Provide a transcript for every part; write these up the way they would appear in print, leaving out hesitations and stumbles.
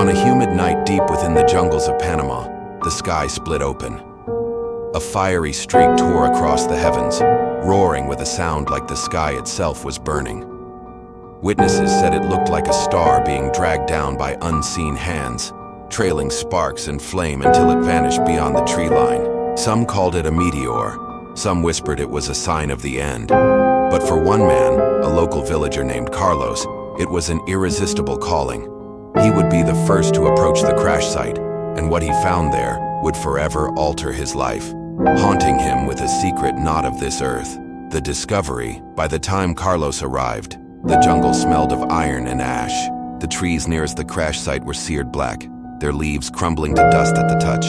On a humid night deep within the jungles of Panama, the sky split open. A fiery streak tore across the heavens, roaring with a sound like the sky itself was burning. Witnesses said it looked like a star being dragged down by unseen hands, trailing sparks and flame until it vanished beyond the tree line. Some called it a meteor, some whispered it was a sign of the end. But for one man, a local villager named Carlos, it was an irresistible calling. He would be the first to approach the crash site, and what he found there would forever alter his life, haunting him with a secret not of this earth. The discovery. By the time Carlos arrived, the jungle smelled of iron and ash. The trees nearest the crash site were seared black, their leaves crumbling to dust at the touch.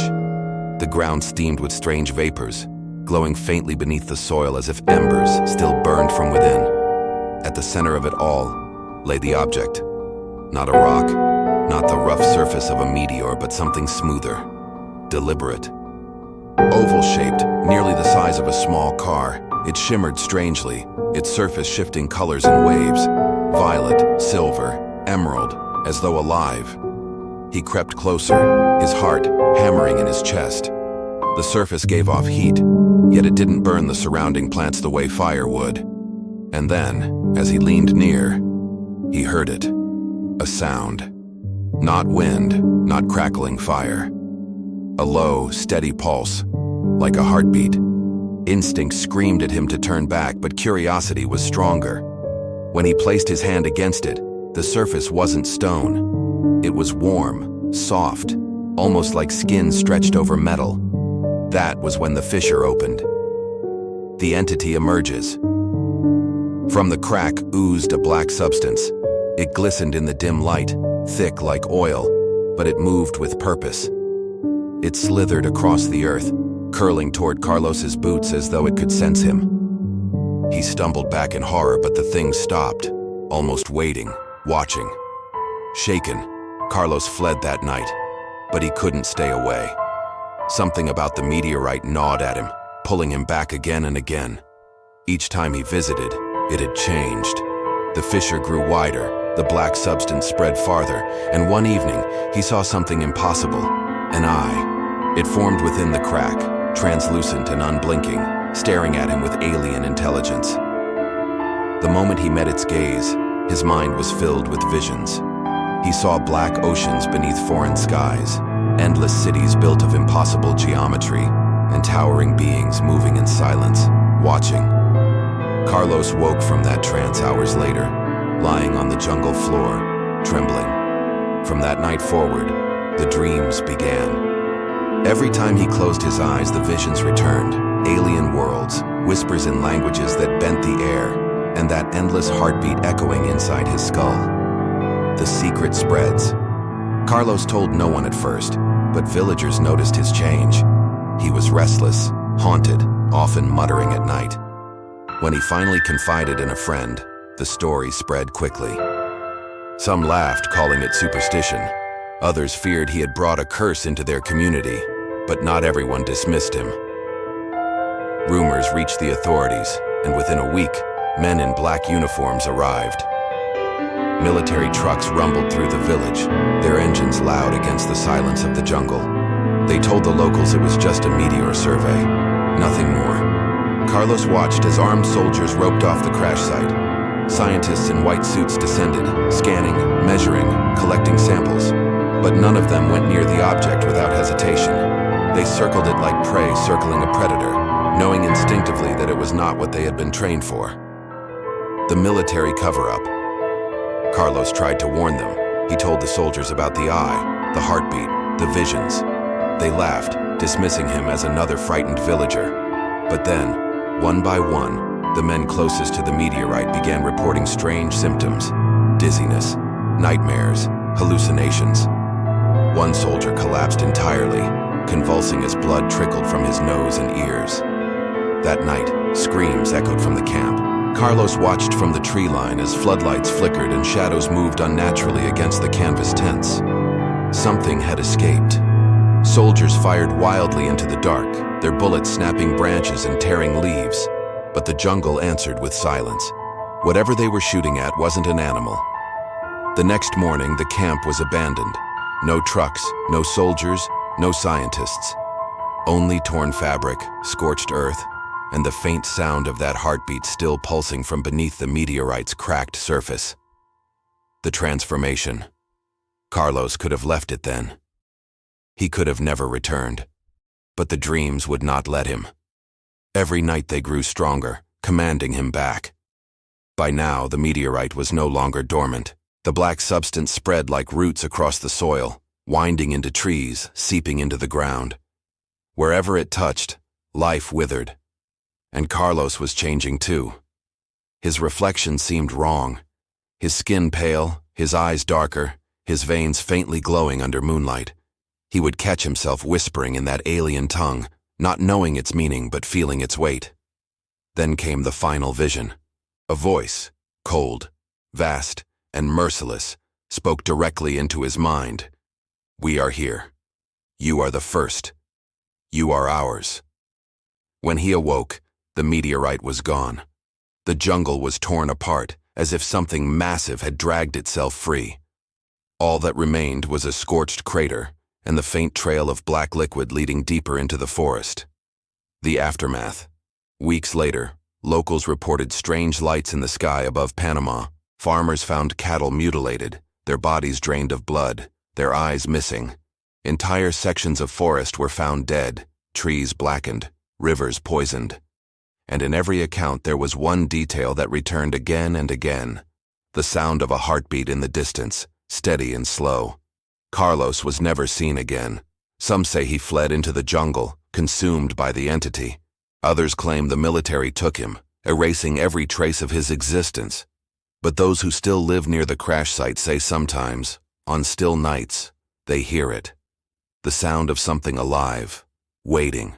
The ground steamed with strange vapors, glowing faintly beneath the soil as if embers still burned from within. At the center of it all lay the object. Not a rock, not the rough surface of a meteor, but something smoother, deliberate. Oval-shaped, nearly the size of a small car, it shimmered strangely, its surface shifting colors in waves, violet, silver, emerald, as though alive. He crept closer, his heart hammering in his chest. The surface gave off heat, yet it didn't burn the surrounding plants the way fire would. And then, as he leaned near, he heard it. A sound. Not wind, not crackling fire. A low, steady pulse, like a heartbeat. Instinct screamed at him to turn back, but curiosity was stronger. When he placed his hand against it, the surface wasn't stone. It was warm, soft, almost like skin stretched over metal. That was when the fissure opened. The entity emerges. From the crack oozed a black substance. It glistened in the dim light, thick like oil, but it moved with purpose. It slithered across the earth, curling toward Carlos's boots as though it could sense him. He stumbled back in horror, but the thing stopped, almost waiting, watching. Shaken, Carlos fled that night, but he couldn't stay away. Something about the meteorite gnawed at him, pulling him back again and again. Each time he visited, it had changed. The fissure grew wider, the black substance spread farther, and one evening, he saw something impossible. An eye. It formed within the crack, translucent and unblinking, staring at him with alien intelligence. The moment he met its gaze, his mind was filled with visions. He saw black oceans beneath foreign skies, endless cities built of impossible geometry, and towering beings moving in silence, watching. Carlos woke from that trance hours later, lying on the jungle floor, trembling. From that night forward, the dreams began. Every time he closed his eyes, the visions returned. Alien worlds, whispers in languages that bent the air, and that endless heartbeat echoing inside his skull. The secret spreads. Carlos told no one at first, but villagers noticed his change. He was restless, haunted, often muttering at night. When he finally confided in a friend, the story spread quickly. Some laughed, calling it superstition. Others feared he had brought a curse into their community, but not everyone dismissed him. Rumors reached the authorities, and within a week, men in black uniforms arrived. Military trucks rumbled through the village, their engines loud against the silence of the jungle. They told the locals it was just a meteor survey, nothing more. Carlos watched as armed soldiers roped off the crash site. Scientists in white suits descended, scanning, measuring, collecting samples. But none of them went near the object without hesitation. They circled it like prey circling a predator, knowing instinctively that it was not what they had been trained for. The military cover-up. Carlos tried to warn them. He told the soldiers about the eye, the heartbeat, the visions. They laughed, dismissing him as another frightened villager. But then, one by one, the men closest to the meteorite began reporting strange symptoms: dizziness, nightmares, hallucinations. One soldier collapsed entirely, convulsing as blood trickled from his nose and ears. That night, screams echoed from the camp. Carlos watched from the tree line as floodlights flickered and shadows moved unnaturally against the canvas tents. Something had escaped. Soldiers fired wildly into the dark, their bullets snapping branches and tearing leaves. But the jungle answered with silence. Whatever they were shooting at wasn't an animal. The next morning, the camp was abandoned. No trucks, no soldiers, no scientists. Only torn fabric, scorched earth, and the faint sound of that heartbeat still pulsing from beneath the meteorite's cracked surface. The transformation. Carlos could have left it then. He could have never returned. But the dreams would not let him. Every night they grew stronger, commanding him back. By now, the meteorite was no longer dormant. The black substance spread like roots across the soil, winding into trees, seeping into the ground. Wherever it touched, life withered. And Carlos was changing too. His reflection seemed wrong. His skin pale, his eyes darker, his veins faintly glowing under moonlight. He would catch himself whispering in that alien tongue, not knowing its meaning but feeling its weight. Then came the final vision. A voice, cold, vast, and merciless, spoke directly into his mind. "We are here. You are the first. You are ours." When he awoke, the meteorite was gone. The jungle was torn apart, as if something massive had dragged itself free. All that remained was a scorched crater and the faint trail of black liquid leading deeper into the forest. The aftermath. Weeks later, locals reported strange lights in the sky above Panama. Farmers found cattle mutilated, their bodies drained of blood, their eyes missing. Entire sections of forest were found dead, trees blackened, rivers poisoned. And in every account there was one detail that returned again and again: the sound of a heartbeat in the distance, steady and slow. Carlos was never seen again. Some say he fled into the jungle, consumed by the entity. Others claim the military took him, erasing every trace of his existence. But those who still live near the crash site say sometimes, on still nights, they hear it. The sound of something alive, waiting,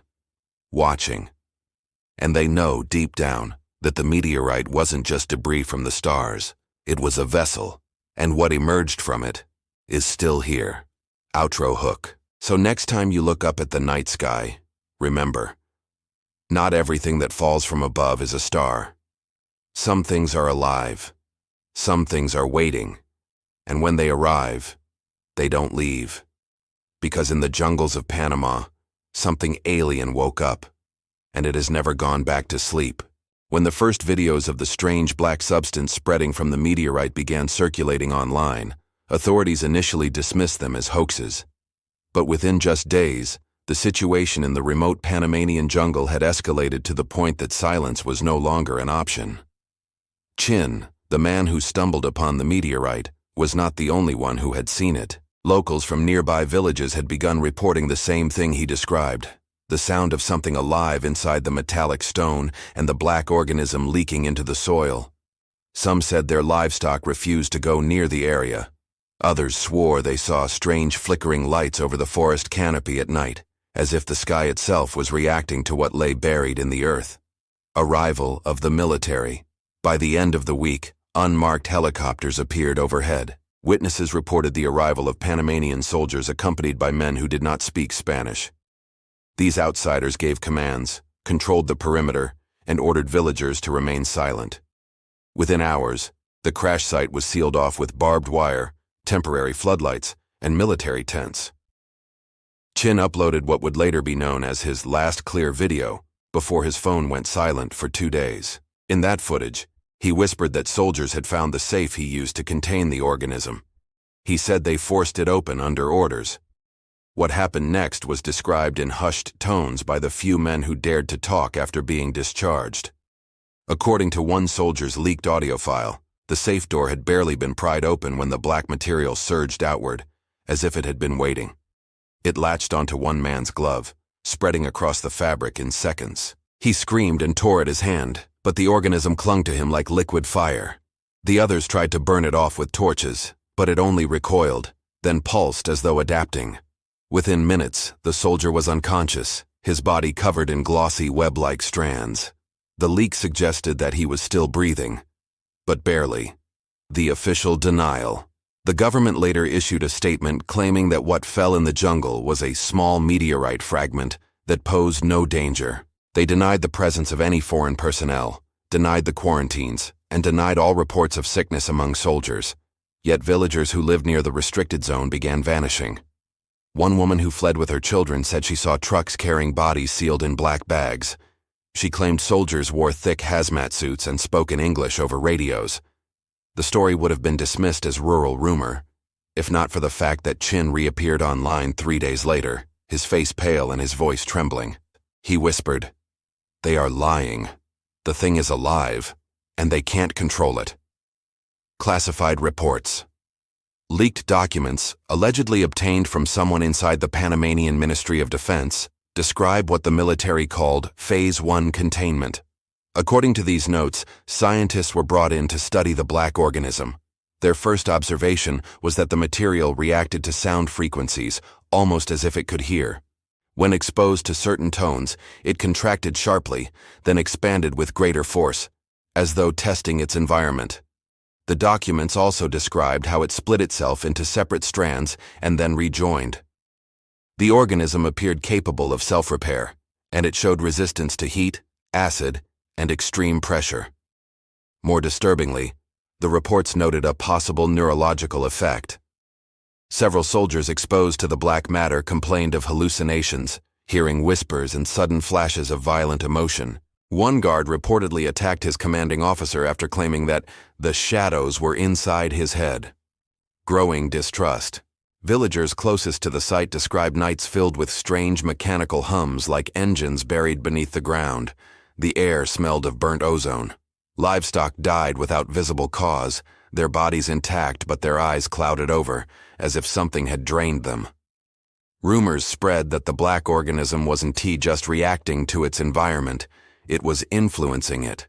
watching. And they know deep down that the meteorite wasn't just debris from the stars. It was a vessel, and what emerged from it is still here. Outro hook. So next time you look up at the night sky, remember, not everything that falls from above is a star. Some things are alive. Some things are waiting. And when they arrive, they don't leave. Because in the jungles of Panama, something alien woke up, and it has never gone back to sleep. When the first videos of the strange black substance spreading from the meteorite began circulating online, authorities initially dismissed them as hoaxes. But within just days, the situation in the remote Panamanian jungle had escalated to the point that silence was no longer an option. Chin, the man who stumbled upon the meteorite, was not the only one who had seen it. Locals from nearby villages had begun reporting the same thing he described: the sound of something alive inside the metallic stone and the black organism leaking into the soil. Some said their livestock refused to go near the area. Others swore they saw strange flickering lights over the forest canopy at night, as if the sky itself was reacting to what lay buried in the earth. Arrival of the military. By the end of the week, unmarked helicopters appeared overhead. Witnesses reported the arrival of Panamanian soldiers accompanied by men who did not speak Spanish. These outsiders gave commands, controlled the perimeter, and ordered villagers to remain silent. Within hours, the crash site was sealed off with barbed wire, temporary floodlights, and military tents. Chin uploaded what would later be known as his last clear video before his phone went silent for 2 days. In that footage, he whispered that soldiers had found the safe he used to contain the organism. He said they forced it open under orders. What happened next was described in hushed tones by the few men who dared to talk after being discharged. According to one soldier's leaked audio file, the safe door had barely been pried open when the black material surged outward, as if it had been waiting. It latched onto one man's glove, spreading across the fabric in seconds. He screamed and tore at his hand, but the organism clung to him like liquid fire. The others tried to burn it off with torches, but it only recoiled, then pulsed as though adapting. Within minutes, the soldier was unconscious, his body covered in glossy web-like strands. The leak suggested that he was still breathing, but barely. The official denial. The government later issued a statement claiming that what fell in the jungle was a small meteorite fragment that posed no danger. They denied the presence of any foreign personnel, denied the quarantines, and denied all reports of sickness among soldiers. Yet villagers who lived near the restricted zone began vanishing. One woman who fled with her children said she saw trucks carrying bodies sealed in black bags. She claimed soldiers wore thick hazmat suits and spoke in English over radios. The story would have been dismissed as rural rumor, if not for the fact that Chin reappeared online 3 days later, his face pale and his voice trembling. He whispered, "They are lying. The thing is alive, and they can't control it." Classified reports. Leaked documents, allegedly obtained from someone inside the Panamanian Ministry of Defense, describe what the military called Phase 1 containment. According to these notes, scientists were brought in to study the black organism. Their first observation was that the material reacted to sound frequencies, almost as if it could hear. When exposed to certain tones, it contracted sharply, then expanded with greater force, as though testing its environment. The documents also described how it split itself into separate strands and then rejoined. The organism appeared capable of self-repair, and it showed resistance to heat, acid, and extreme pressure. More disturbingly, the reports noted a possible neurological effect. Several soldiers exposed to the black matter complained of hallucinations, hearing whispers and sudden flashes of violent emotion. One guard reportedly attacked his commanding officer after claiming that the shadows were inside his head. Growing distrust. Villagers closest to the site described nights filled with strange mechanical hums like engines buried beneath the ground. The air smelled of burnt ozone. Livestock died without visible cause, their bodies intact but their eyes clouded over, as if something had drained them. Rumors spread that the black organism wasn't just reacting to its environment, it was influencing it.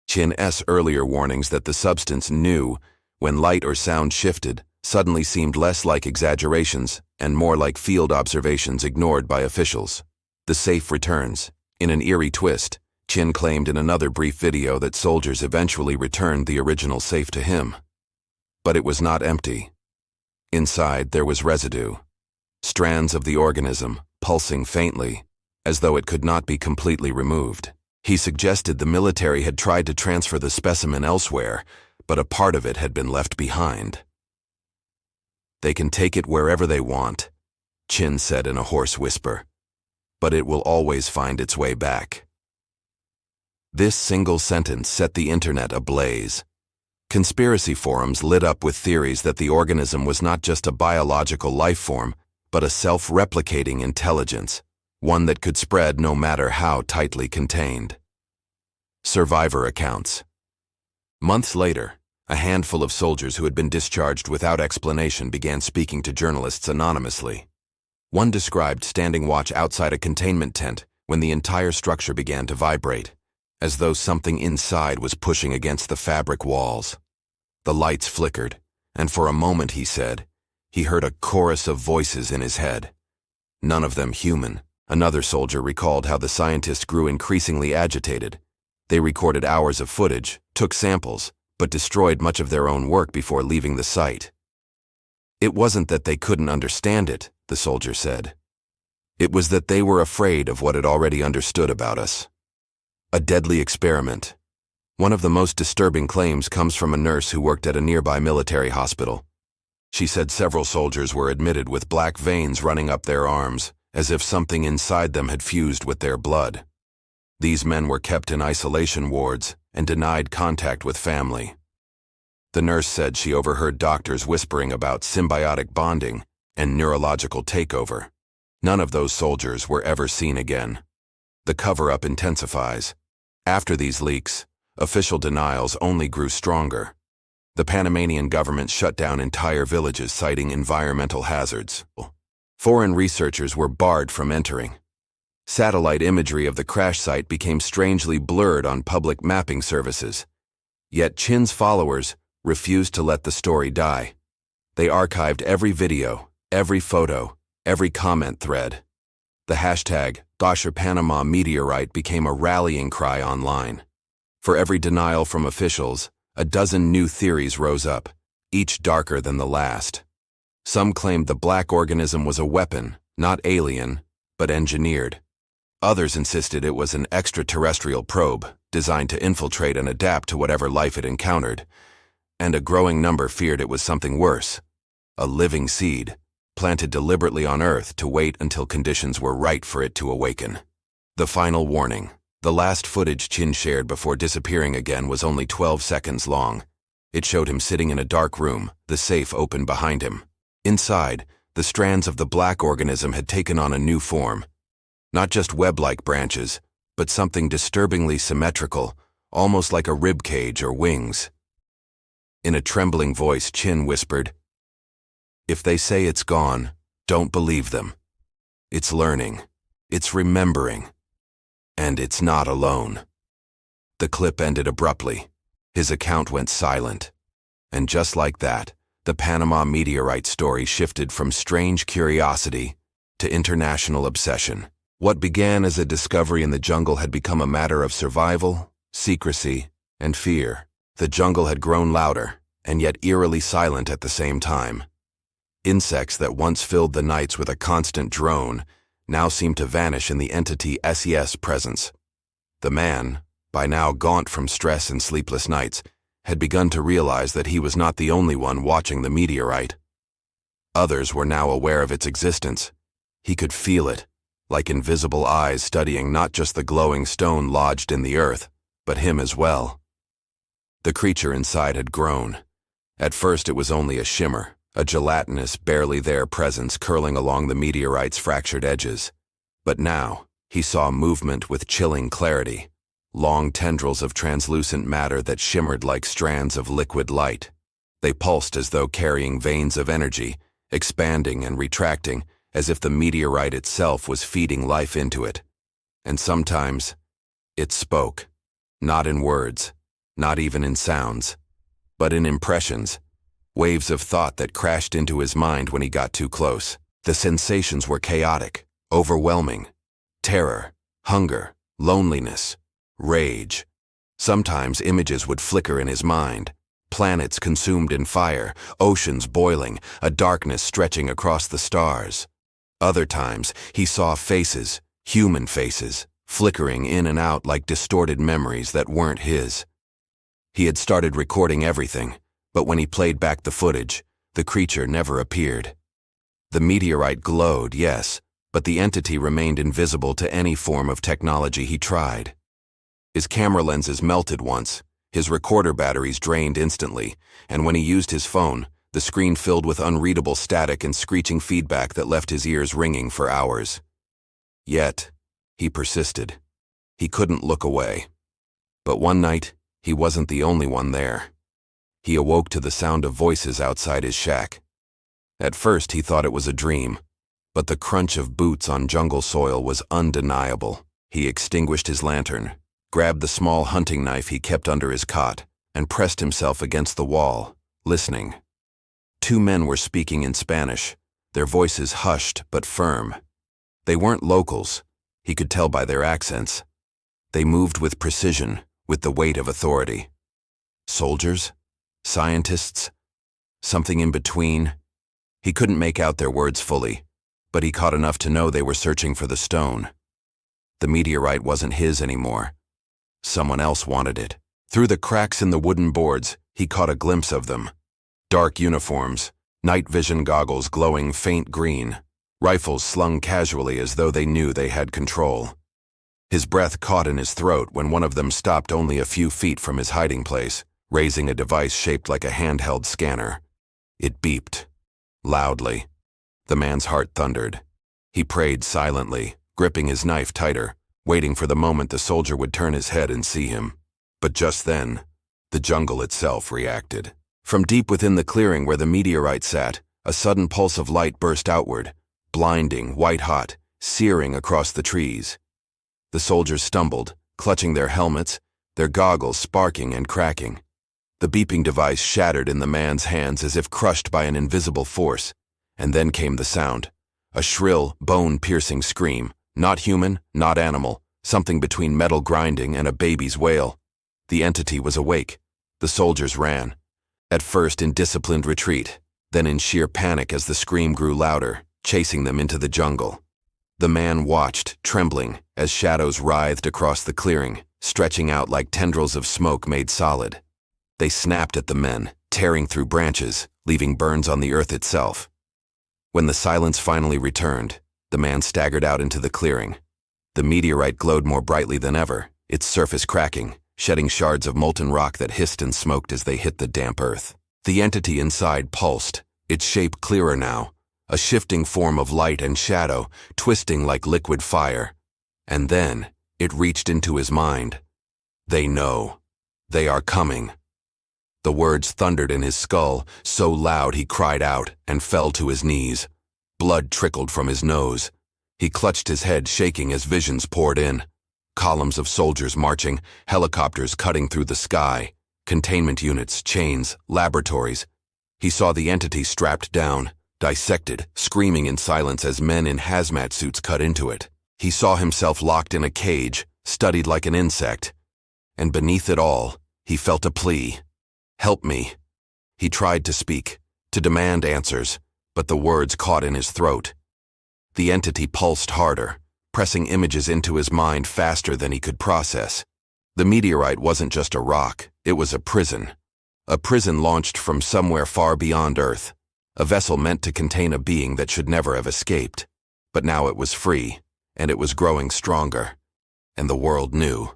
Chin's earlier warnings that the substance knew, when light or sound shifted, suddenly seemed less like exaggerations and more like field observations ignored by officials. The safe returns. In an eerie twist, Chin claimed in another brief video that soldiers eventually returned the original safe to him. But it was not empty. Inside, there was residue. Strands of the organism, pulsing faintly, as though it could not be completely removed. He suggested the military had tried to transfer the specimen elsewhere, but a part of it had been left behind. "They can take it wherever they want," Chin said in a hoarse whisper, "but it will always find its way back." This single sentence set the internet ablaze. Conspiracy forums lit up with theories that the organism was not just a biological life form, but a self-replicating intelligence, one that could spread no matter how tightly contained. Survivor accounts. Months later, a handful of soldiers who had been discharged without explanation began speaking to journalists anonymously. One described standing watch outside a containment tent when the entire structure began to vibrate, as though something inside was pushing against the fabric walls. The lights flickered, and for a moment, he said, he heard a chorus of voices in his head. None of them human. Another soldier recalled how the scientists grew increasingly agitated. They recorded hours of footage, took samples, but destroyed much of their own work before leaving the site. "It wasn't that they couldn't understand it," the soldier said. "It was that they were afraid of what it already understood about us." A deadly experiment. One of the most disturbing claims comes from a nurse who worked at a nearby military hospital. She said several soldiers were admitted with black veins running up their arms, as if something inside them had fused with their blood. These men were kept in isolation wards and denied contact with family. The nurse said she overheard doctors whispering about symbiotic bonding and neurological takeover. None of those soldiers were ever seen again. The cover-up intensifies. After these leaks, official denials only grew stronger. The Panamanian government shut down entire villages citing environmental hazards. Foreign researchers were barred from entering. Satellite imagery of the crash site became strangely blurred on public mapping services. Yet Chin's followers refused to let the story die. They archived every video, every photo, every comment thread. The hashtag #Panama Meteorite became a rallying cry online. For every denial from officials, a dozen new theories rose up, each darker than the last. Some claimed the black organism was a weapon, not alien, but engineered. Others insisted it was an extraterrestrial probe, designed to infiltrate and adapt to whatever life it encountered. and a growing number feared it was something worse, a living seed, planted deliberately on Earth to wait until conditions were right for it to awaken. The final warning. The last footage Chin shared before disappearing again was only 12 seconds long. It showed him sitting in a dark room, the safe open behind him. Inside, the strands of the black organism had taken on a new form. Not just web-like branches, but something disturbingly symmetrical, almost like a rib cage or wings. In a trembling voice, Chin whispered, "If they say it's gone, don't believe them. It's learning. It's remembering. And it's not alone." The clip ended abruptly. His account went silent. And just like that, the Panama meteorite story shifted from strange curiosity to international obsession. What began as a discovery in the jungle had become a matter of survival, secrecy, and fear. The jungle had grown louder, and yet eerily silent at the same time. Insects that once filled the nights with a constant drone now seemed to vanish in the entity SES presence. The man, by now gaunt from stress and sleepless nights, had begun to realize that he was not the only one watching the meteorite. Others were now aware of its existence. He could feel it, like invisible eyes studying not just the glowing stone lodged in the earth, but him as well. The creature inside had grown. At first it was only a shimmer, a gelatinous, barely there presence curling along the meteorite's fractured edges. But now, he saw movement with chilling clarity, long tendrils of translucent matter that shimmered like strands of liquid light. They pulsed as though carrying veins of energy, expanding and retracting, as if the meteorite itself was feeding life into it. And sometimes, it spoke, not in words, not even in sounds, but in impressions, waves of thought that crashed into his mind when he got too close. The sensations were chaotic, overwhelming. Terror, hunger, loneliness, rage. Sometimes images would flicker in his mind. Planets consumed in fire, oceans boiling, a darkness stretching across the stars. Other times, he saw faces, human faces, flickering in and out like distorted memories that weren't his. He had started recording everything, but when he played back the footage, the creature never appeared. The meteorite glowed, yes, but the entity remained invisible to any form of technology he tried. His camera lenses melted once, his recorder batteries drained instantly, and when he used his phone, the screen filled with unreadable static and screeching feedback that left his ears ringing for hours. Yet, he persisted. He couldn't look away. But one night, he wasn't the only one there. He awoke to the sound of voices outside his shack. At first, he thought it was a dream, but the crunch of boots on jungle soil was undeniable. He extinguished his lantern, grabbed the small hunting knife he kept under his cot, and pressed himself against the wall, listening. Two men were speaking in Spanish, their voices hushed but firm. They weren't locals, he could tell by their accents. They moved with precision, with the weight of authority. Soldiers? Scientists? Something in between? He couldn't make out their words fully, but he caught enough to know they were searching for the stone. The meteorite wasn't his anymore. Someone else wanted it. Through the cracks in the wooden boards, he caught a glimpse of them. Dark uniforms, night vision goggles glowing faint green, rifles slung casually as though they knew they had control. His breath caught in his throat when one of them stopped only a few feet from his hiding place, raising a device shaped like a handheld scanner. It beeped. Loudly. The man's heart thundered. He prayed silently, gripping his knife tighter, waiting for the moment the soldier would turn his head and see him. But just then, the jungle itself reacted. From deep within the clearing where the meteorite sat, a sudden pulse of light burst outward, blinding, white-hot, searing across the trees. The soldiers stumbled, clutching their helmets, their goggles sparking and cracking. The beeping device shattered in the man's hands as if crushed by an invisible force, and then came the sound. A shrill, bone-piercing scream, not human, not animal, something between metal grinding and a baby's wail. The entity was awake. The soldiers ran, at first in disciplined retreat, then in sheer panic as the scream grew louder, chasing them into the jungle. The man watched, trembling, as shadows writhed across the clearing, stretching out like tendrils of smoke made solid. They snapped at the men, tearing through branches, leaving burns on the earth itself. When the silence finally returned, the man staggered out into the clearing. The meteorite glowed more brightly than ever, its surface cracking, shedding shards of molten rock that hissed and smoked as they hit the damp earth. The entity inside pulsed, its shape clearer now, a shifting form of light and shadow, twisting like liquid fire. And then, it reached into his mind. They know. They are coming. The words thundered in his skull, so loud he cried out and fell to his knees. Blood trickled from his nose. He clutched his head, shaking as visions poured in. Columns of soldiers marching, helicopters cutting through the sky, containment units, chains, laboratories. He saw the entity strapped down, dissected, screaming in silence as men in hazmat suits cut into it. He saw himself locked in a cage, studied like an insect. And beneath it all, he felt a plea. Help me. He tried to speak, to demand answers, but the words caught in his throat. The entity pulsed harder, pressing images into his mind faster than he could process. The meteorite wasn't just a rock, it was a prison. A prison launched from somewhere far beyond Earth. A vessel meant to contain a being that should never have escaped. But now it was free, and it was growing stronger. And the world knew.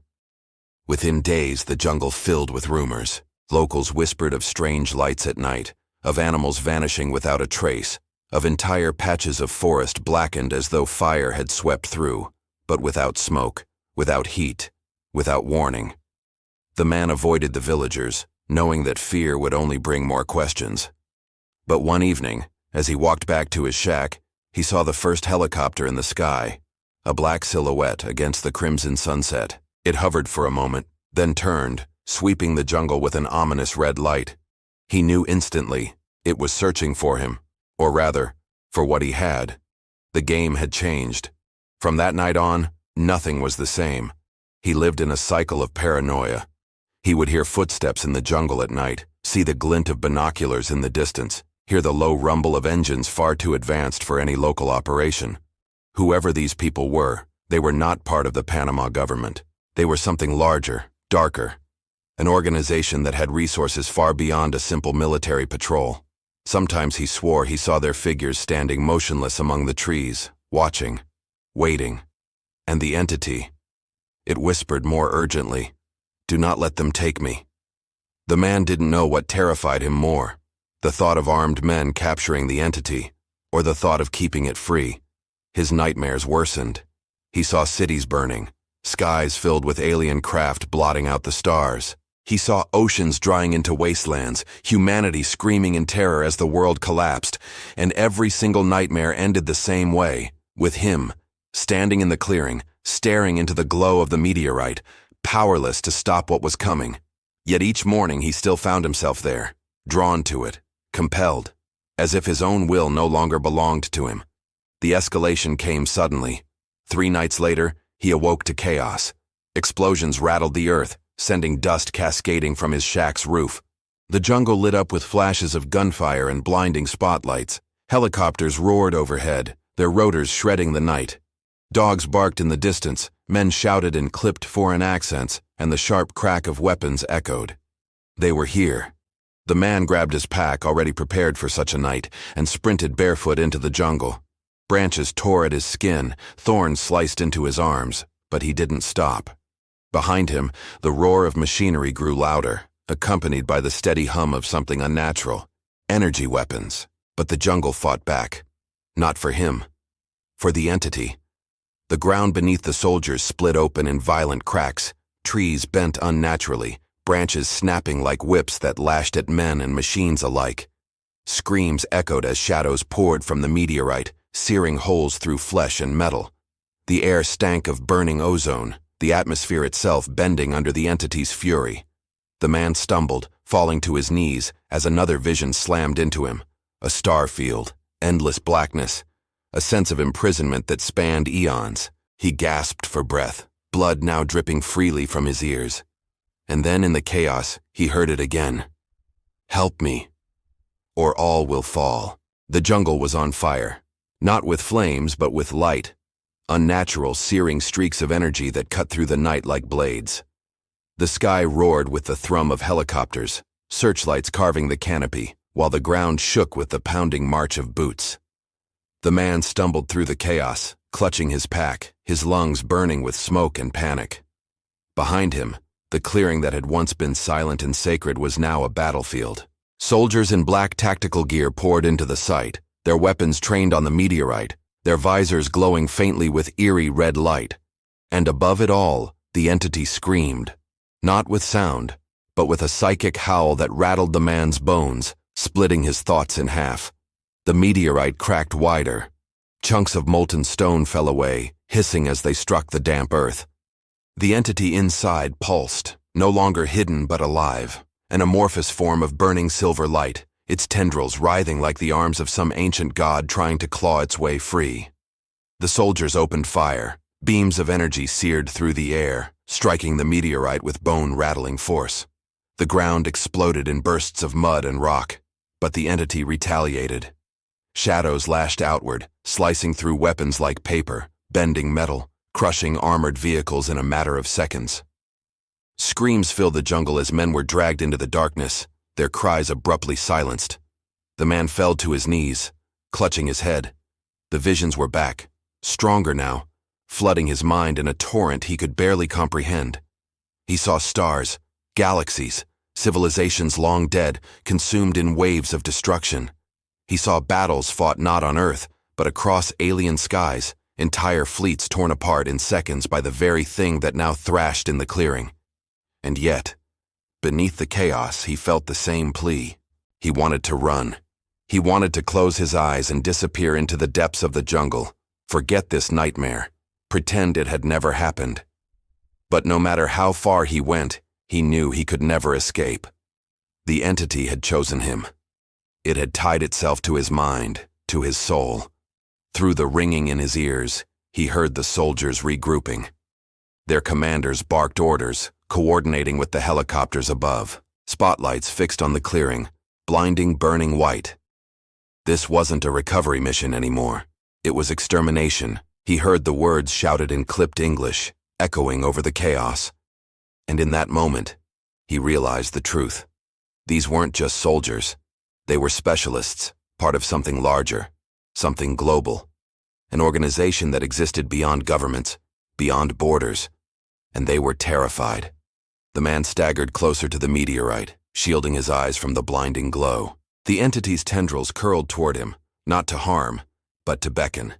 Within days, the jungle filled with rumors. Locals whispered of strange lights at night, of animals vanishing without a trace, of entire patches of forest blackened as though fire had swept through, but without smoke, without heat, without warning. The man avoided the villagers, knowing that fear would only bring more questions. But one evening, as he walked back to his shack, he saw the first helicopter in the sky, a black silhouette against the crimson sunset. It hovered for a moment, then turned, sweeping the jungle with an ominous red light. He knew instantly it was searching for him, or rather, for what he had. The game had changed. From that night on, nothing was the same. He lived in a cycle of paranoia. He would hear footsteps in the jungle at night, see the glint of binoculars in the distance, hear the low rumble of engines far too advanced for any local operation. Whoever these people were, they were not part of the Panama government. They were something larger, darker. An organization that had resources far beyond a simple military patrol. Sometimes he swore he saw their figures standing motionless among the trees, watching, waiting. And the entity, it whispered more urgently, "Do not let them take me." The man didn't know what terrified him more, the thought of armed men capturing the entity, or the thought of keeping it free. His nightmares worsened. He saw cities burning, skies filled with alien craft blotting out the stars. He saw oceans drying into wastelands, humanity screaming in terror as the world collapsed, and every single nightmare ended the same way, with him, standing in the clearing, staring into the glow of the meteorite, powerless to stop what was coming. Yet each morning he still found himself there, drawn to it, compelled, as if his own will no longer belonged to him. The escalation came suddenly. 3 nights later, he awoke to chaos. Explosions rattled the earth, sending dust cascading from his shack's roof. The jungle lit up with flashes of gunfire and blinding spotlights. Helicopters roared overhead, their rotors shredding the night. Dogs barked in the distance, men shouted in clipped foreign accents, and the sharp crack of weapons echoed. They were here. The man grabbed his pack, already prepared for such a night, and sprinted barefoot into the jungle. Branches tore at his skin, thorns sliced into his arms, but he didn't stop. Behind him, the roar of machinery grew louder, accompanied by the steady hum of something unnatural. Energy weapons. But the jungle fought back. Not for him. For the entity. The ground beneath the soldiers split open in violent cracks, trees bent unnaturally, branches snapping like whips that lashed at men and machines alike. Screams echoed as shadows poured from the meteorite, searing holes through flesh and metal. The air stank of burning ozone, the atmosphere itself bending under the entity's fury. The man stumbled, falling to his knees, as another vision slammed into him. A star field, endless blackness, a sense of imprisonment that spanned eons. He gasped for breath, blood now dripping freely from his ears. And then in the chaos, he heard it again. "Help me, or all will fall." The jungle was on fire, not with flames but with light. Unnatural, searing streaks of energy that cut through the night like blades. The sky roared with the thrum of helicopters, searchlights carving the canopy, while the ground shook with the pounding march of boots. The man stumbled through the chaos, clutching his pack, his lungs burning with smoke and panic. Behind him, the clearing that had once been silent and sacred was now a battlefield. Soldiers in black tactical gear poured into the site, their weapons trained on the meteorite, their visors glowing faintly with eerie red light. And above it all, the entity screamed, not with sound, but with a psychic howl that rattled the man's bones, splitting his thoughts in half. The meteorite cracked wider. Chunks of molten stone fell away, hissing as they struck the damp earth. The entity inside pulsed, no longer hidden but alive, an amorphous form of burning silver light, its tendrils writhing like the arms of some ancient god trying to claw its way free. The soldiers opened fire. Beams of energy seared through the air, striking the meteorite with bone-rattling force. The ground exploded in bursts of mud and rock, but the entity retaliated. Shadows lashed outward, slicing through weapons like paper, bending metal, crushing armored vehicles in a matter of seconds. Screams filled the jungle as men were dragged into the darkness, their cries abruptly silenced. The man fell to his knees, clutching his head. The visions were back, stronger now, flooding his mind in a torrent he could barely comprehend. He saw stars, galaxies, civilizations long dead, consumed in waves of destruction. He saw battles fought not on Earth, but across alien skies, entire fleets torn apart in seconds by the very thing that now thrashed in the clearing. And yet, beneath the chaos, he felt the same plea. He wanted to run. He wanted to close his eyes and disappear into the depths of the jungle, forget this nightmare. Pretend it had never happened. But no matter how far he went, he knew he could never escape. The entity had chosen him. It had tied itself to his mind, to his soul. Through the ringing in his ears, he heard the soldiers regrouping. Their commanders barked orders, coordinating with the helicopters above, spotlights fixed on the clearing, blinding burning white. This wasn't a recovery mission anymore. It was extermination. He heard the words shouted in clipped English, echoing over the chaos. And in that moment, he realized the truth. These weren't just soldiers. They were specialists, part of something larger, something global. An organization that existed beyond governments, beyond borders. And they were terrified. The man staggered closer to the meteorite, shielding his eyes from the blinding glow. The entity's tendrils curled toward him, not to harm, but to beckon.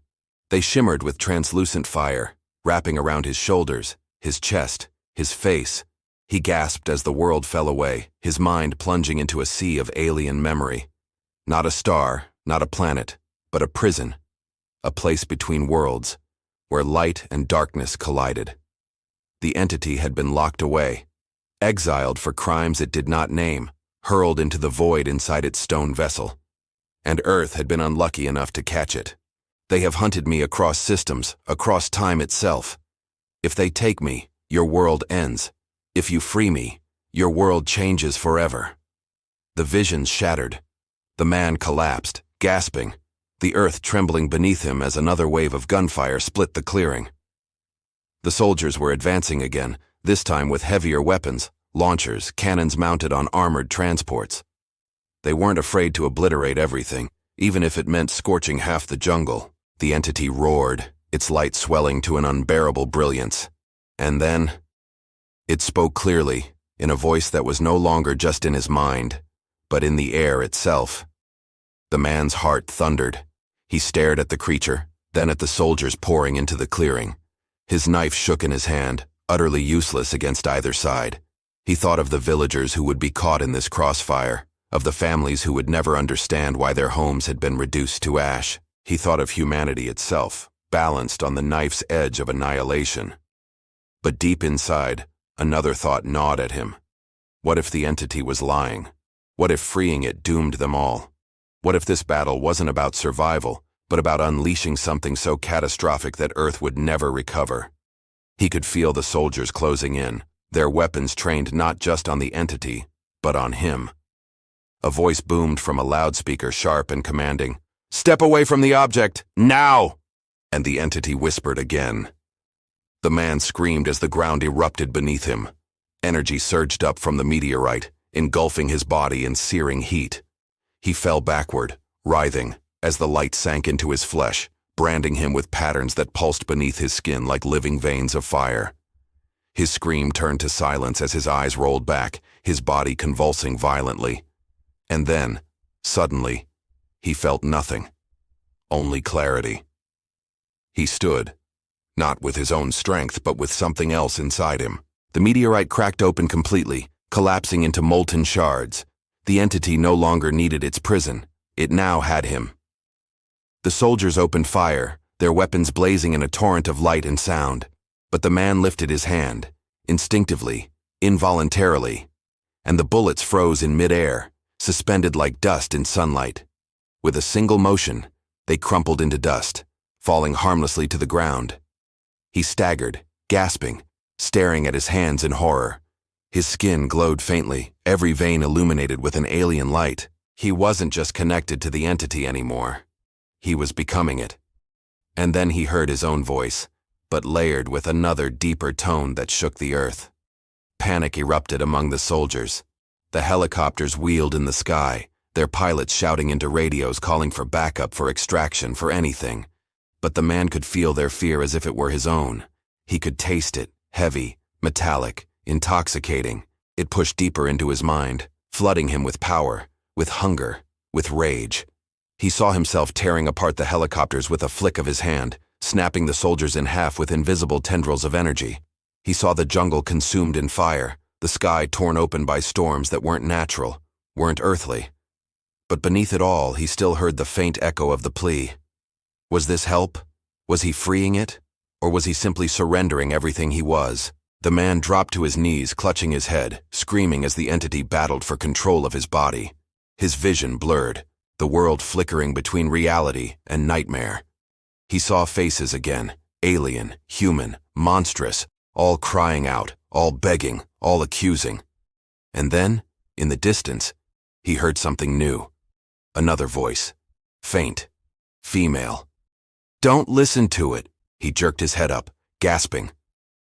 They shimmered with translucent fire, wrapping around his shoulders, his chest, his face. He gasped as the world fell away, his mind plunging into a sea of alien memory. Not a star, not a planet, but a prison. A place between worlds, where light and darkness collided. The entity had been locked away, exiled for crimes it did not name, hurled into the void inside its stone vessel. And Earth had been unlucky enough to catch it. They have hunted me across systems, across time itself. If they take me, your world ends. If you free me, your world changes forever. The visions shattered. The man collapsed, gasping, the earth trembling beneath him as another wave of gunfire split the clearing. The soldiers were advancing again, this time with heavier weapons, launchers, cannons mounted on armored transports. They weren't afraid to obliterate everything, even if it meant scorching half the jungle. The entity roared, its light swelling to an unbearable brilliance. And then, it spoke clearly, in a voice that was no longer just in his mind, but in the air itself. The man's heart thundered. He stared at the creature, then at the soldiers pouring into the clearing. His knife shook in his hand, utterly useless against either side. He thought of the villagers who would be caught in this crossfire, of the families who would never understand why their homes had been reduced to ash. He thought of humanity itself, balanced on the knife's edge of annihilation. But deep inside, another thought gnawed at him. What if the entity was lying? What if freeing it doomed them all? What if this battle wasn't about survival, but about unleashing something so catastrophic that Earth would never recover? He could feel the soldiers closing in, their weapons trained not just on the entity, but on him. A voice boomed from a loudspeaker, sharp and commanding, "Step away from the object, now!" And the entity whispered again. The man screamed as the ground erupted beneath him. Energy surged up from the meteorite, engulfing his body in searing heat. He fell backward, writhing, as the light sank into his flesh, branding him with patterns that pulsed beneath his skin like living veins of fire. His scream turned to silence as his eyes rolled back, his body convulsing violently. And then, suddenly, he felt nothing. Only clarity. He stood, not with his own strength, but with something else inside him. The meteorite cracked open completely, collapsing into molten shards. The entity no longer needed its prison. It now had him. The soldiers opened fire, their weapons blazing in a torrent of light and sound. But the man lifted his hand, instinctively, involuntarily, and the bullets froze in midair, suspended like dust in sunlight. With a single motion, they crumpled into dust, falling harmlessly to the ground. He staggered, gasping, staring at his hands in horror. His skin glowed faintly, every vein illuminated with an alien light. He wasn't just connected to the entity anymore. He was becoming it. And then he heard his own voice, but layered with another deeper tone that shook the earth. Panic erupted among the soldiers. The helicopters wheeled in the sky, their pilots shouting into radios calling for backup, for extraction, for anything. But the man could feel their fear as if it were his own. He could taste it, heavy, metallic, intoxicating. It pushed deeper into his mind, flooding him with power, with hunger, with rage. He saw himself tearing apart the helicopters with a flick of his hand, snapping the soldiers in half with invisible tendrils of energy. He saw the jungle consumed in fire, the sky torn open by storms that weren't natural, weren't earthly. But beneath it all, he still heard the faint echo of the plea. Was this help? Was he freeing it? Or was he simply surrendering everything he was? The man dropped to his knees, clutching his head, screaming as the entity battled for control of his body. His vision blurred, the world flickering between reality and nightmare. He saw faces again, alien, human, monstrous, all crying out, all begging, all accusing. And then, in the distance, he heard something new. Another voice. Faint. Female. Don't listen to it. He jerked his head up, gasping.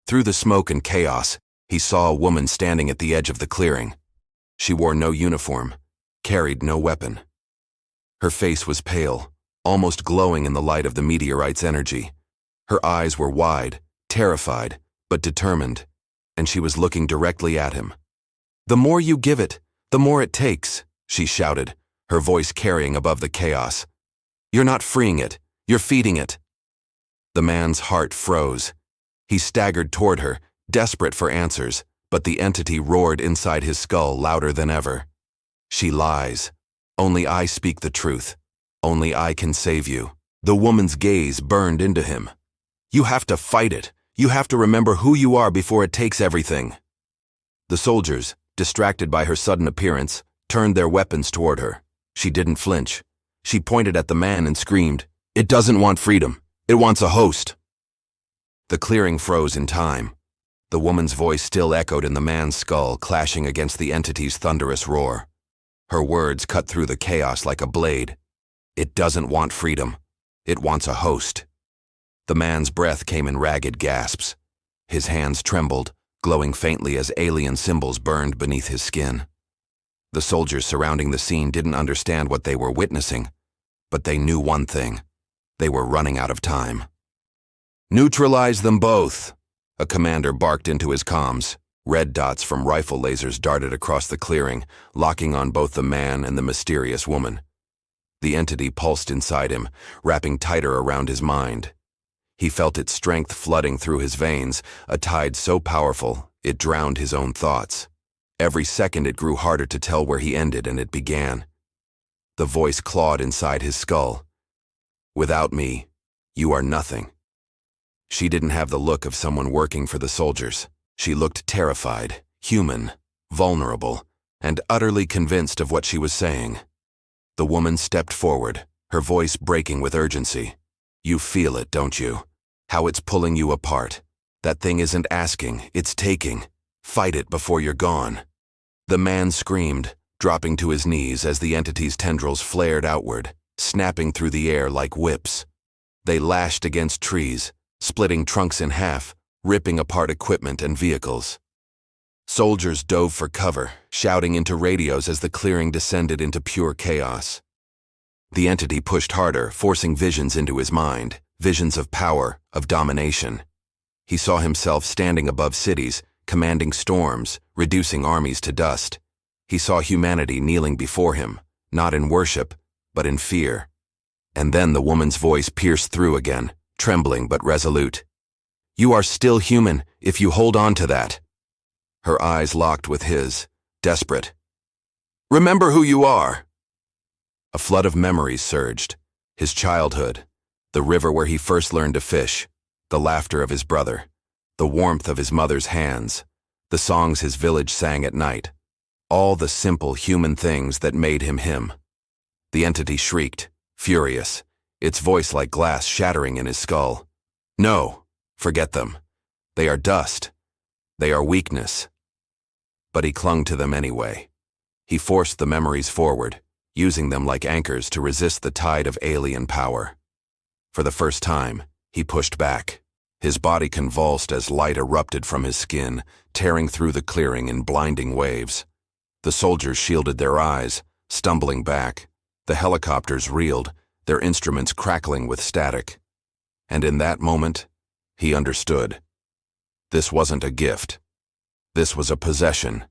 Through the smoke and chaos, he saw a woman standing at the edge of the clearing. She wore no uniform, carried no weapon. Her face was pale, almost glowing in the light of the meteorite's energy. Her eyes were wide, terrified, but determined, and she was looking directly at him. "The more you give it, the more it takes," she shouted, her voice carrying above the chaos. "You're not freeing it, you're feeding it." The man's heart froze. He staggered toward her, desperate for answers, but the entity roared inside his skull louder than ever. "She lies. Only I speak the truth. Only I can save you." The woman's gaze burned into him. "You have to fight it. You have to remember who you are before it takes everything." The soldiers, distracted by her sudden appearance, turned their weapons toward her. She didn't flinch. She pointed at the man and screamed, "It doesn't want freedom. It wants a host." The clearing froze in time. The woman's voice still echoed in the man's skull, clashing against the entity's thunderous roar. Her words cut through the chaos like a blade. "It doesn't want freedom. It wants a host." The man's breath came in ragged gasps. His hands trembled, glowing faintly as alien symbols burned beneath his skin. The soldiers surrounding the scene didn't understand what they were witnessing, but they knew one thing. They were running out of time. "Neutralize them both," a commander barked into his comms. Red dots from rifle lasers darted across the clearing, locking on both the man and the mysterious woman. The entity pulsed inside him, wrapping tighter around his mind. He felt its strength flooding through his veins, a tide so powerful it drowned his own thoughts. Every second it grew harder to tell where he ended and it began. The voice clawed inside his skull. "Without me, you are nothing." She didn't have the look of someone working for the soldiers. She looked terrified, human, vulnerable, and utterly convinced of what she was saying. The woman stepped forward, her voice breaking with urgency. "You feel it, don't you? How it's pulling you apart. That thing isn't asking, it's taking. Fight it before you're gone." The man screamed, dropping to his knees as the entity's tendrils flared outward, snapping through the air like whips. They lashed against trees, splitting trunks in half, ripping apart equipment and vehicles. Soldiers dove for cover, shouting into radios as the clearing descended into pure chaos. The entity pushed harder, forcing visions into his mind, visions of power, of domination. He saw himself standing above cities, commanding storms, reducing armies to dust. He saw humanity kneeling before him, not in worship, but in fear. And then the woman's voice pierced through again, trembling but resolute. "You are still human, if you hold on to that." Her eyes locked with his, desperate. "Remember who you are." A flood of memories surged. His childhood, the river where he first learned to fish, the laughter of his brother, the warmth of his mother's hands, the songs his village sang at night, all the simple human things that made him him. The entity shrieked, furious, its voice like glass shattering in his skull. "No, forget them. They are dust. They are weakness." But he clung to them anyway. He forced the memories forward, using them like anchors to resist the tide of alien power. For the first time, he pushed back. His body convulsed as light erupted from his skin, tearing through the clearing in blinding waves. The soldiers shielded their eyes, stumbling back. The helicopters reeled, their instruments crackling with static. And in that moment, he understood. This wasn't a gift. This was a possession.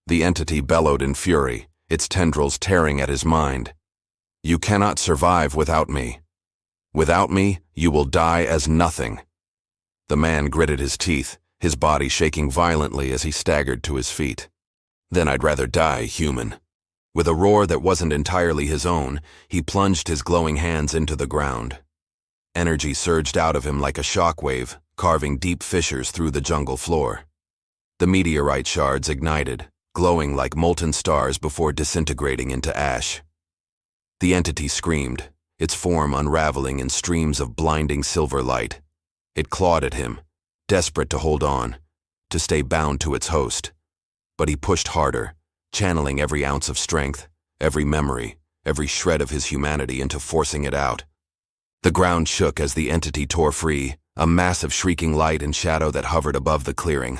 The entity bellowed in fury, its tendrils tearing at his mind. "You cannot survive without me. Without me, you will die as nothing." The man gritted his teeth, his body shaking violently as he staggered to his feet. "Then I'd rather die human." With a roar that wasn't entirely his own, he plunged his glowing hands into the ground. Energy surged out of him like a shockwave, carving deep fissures through the jungle floor. The meteorite shards ignited, glowing like molten stars before disintegrating into ash. The entity screamed, its form unraveling in streams of blinding silver light. It clawed at him, desperate to hold on, to stay bound to its host. But he pushed harder, channeling every ounce of strength, every memory, every shred of his humanity into forcing it out. The ground shook as the entity tore free, a massive shrieking light and shadow that hovered above the clearing.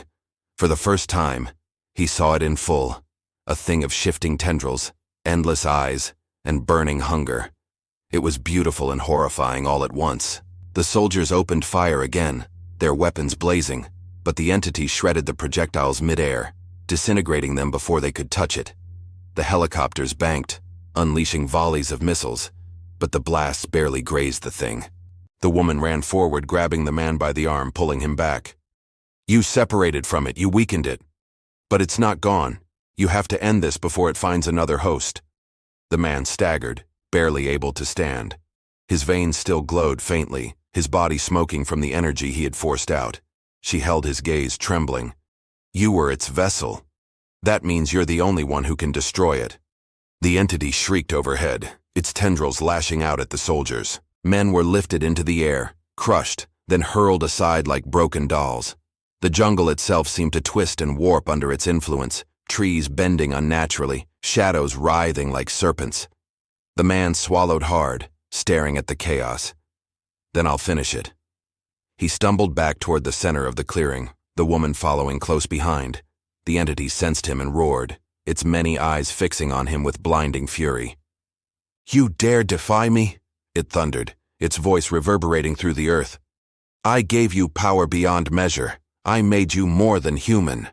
For the first time, he saw it in full, a thing of shifting tendrils, endless eyes, and burning hunger. It was beautiful and horrifying all at once. The soldiers opened fire again, their weapons blazing, but the entity shredded the projectiles midair, disintegrating them before they could touch it. The helicopters banked, unleashing volleys of missiles, but the blasts barely grazed the thing. The woman ran forward, grabbing the man by the arm, pulling him back. "You separated from it, you weakened it. But it's not gone. You have to end this before it finds another host." The man staggered, barely able to stand. His veins still glowed faintly, his body smoking from the energy he had forced out. She held his gaze, trembling. "You were its vessel. That means you're the only one who can destroy it." The entity shrieked overhead, its tendrils lashing out at the soldiers. Men were lifted into the air, crushed, then hurled aside like broken dolls. The jungle itself seemed to twist and warp under its influence, trees bending unnaturally, shadows writhing like serpents. The man swallowed hard, staring at the chaos. "Then I'll finish it." He stumbled back toward the center of the clearing, the woman following close behind. The entity sensed him and roared, its many eyes fixing on him with blinding fury. "You dare defy me?" it thundered, its voice reverberating through the earth. "I gave you power beyond measure. I made you more than human."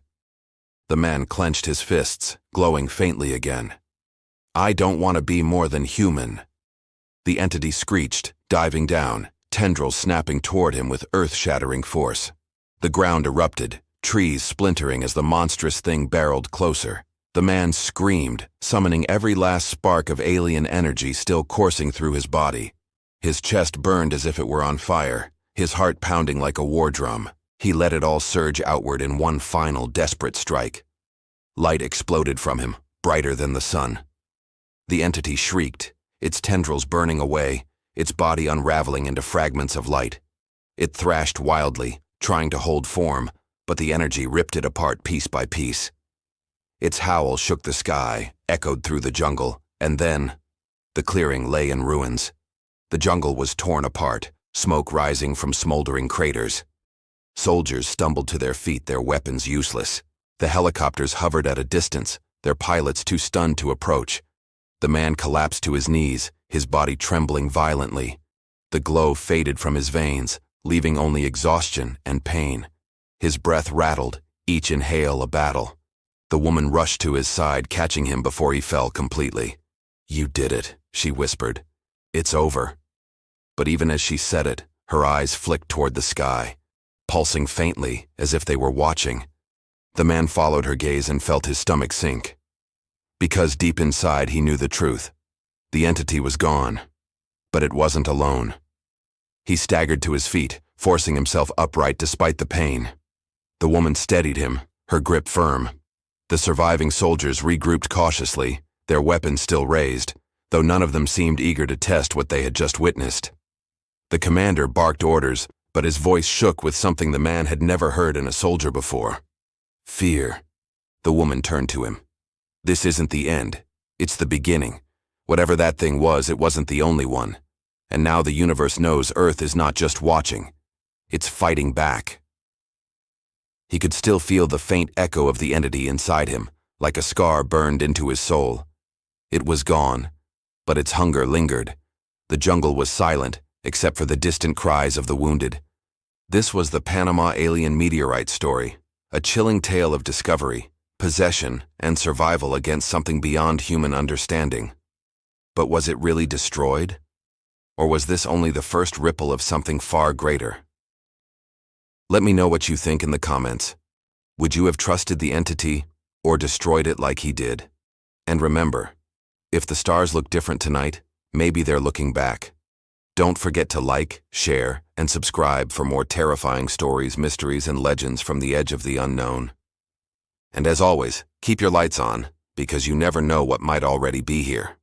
The man clenched his fists, glowing faintly again. "I don't want to be more than human." The entity screeched, diving down, tendrils snapping toward him with earth-shattering force. The ground erupted, trees splintering as the monstrous thing barreled closer. The man screamed, summoning every last spark of alien energy still coursing through his body. His chest burned as if it were on fire, his heart pounding like a war drum. He let it all surge outward in one final desperate strike. Light exploded from him, brighter than the sun. The entity shrieked, its tendrils burning away, its body unraveling into fragments of light. It thrashed wildly, trying to hold form, but the energy ripped it apart piece by piece. Its howl shook the sky, echoed through the jungle, and then the clearing lay in ruins. The jungle was torn apart, smoke rising from smoldering craters. Soldiers stumbled to their feet, their weapons useless. The helicopters hovered at a distance, their pilots too stunned to approach. The man collapsed to his knees, his body trembling violently. The glow faded from his veins, leaving only exhaustion and pain. His breath rattled, each inhale a battle. The woman rushed to his side, catching him before he fell completely. "You did it," she whispered. "It's over." But even as she said it, her eyes flicked toward the sky, pulsing faintly as if they were watching. The man followed her gaze and felt his stomach sink. Because deep inside he knew the truth. The entity was gone. But it wasn't alone. He staggered to his feet, forcing himself upright despite the pain. The woman steadied him, her grip firm. The surviving soldiers regrouped cautiously, their weapons still raised, though none of them seemed eager to test what they had just witnessed. The commander barked orders, but his voice shook with something the man had never heard in a soldier before. "Fear." The woman turned to him. "This isn't the end. It's the beginning. Whatever that thing was, it wasn't the only one. And now the universe knows Earth is not just watching. It's fighting back." He could still feel the faint echo of the entity inside him, like a scar burned into his soul. It was gone, but its hunger lingered. The jungle was silent, except for the distant cries of the wounded. This was the Panama alien meteorite story, a chilling tale of discovery, possession, and survival against something beyond human understanding. But was it really destroyed? Or was this only the first ripple of something far greater? Let me know what you think in the comments. Would you have trusted the entity or destroyed it like he did? And remember, if the stars look different tonight, maybe they're looking back. Don't forget to like, share, and subscribe for more terrifying stories, mysteries, and legends from the edge of the unknown. And as always, keep your lights on, because you never know what might already be here.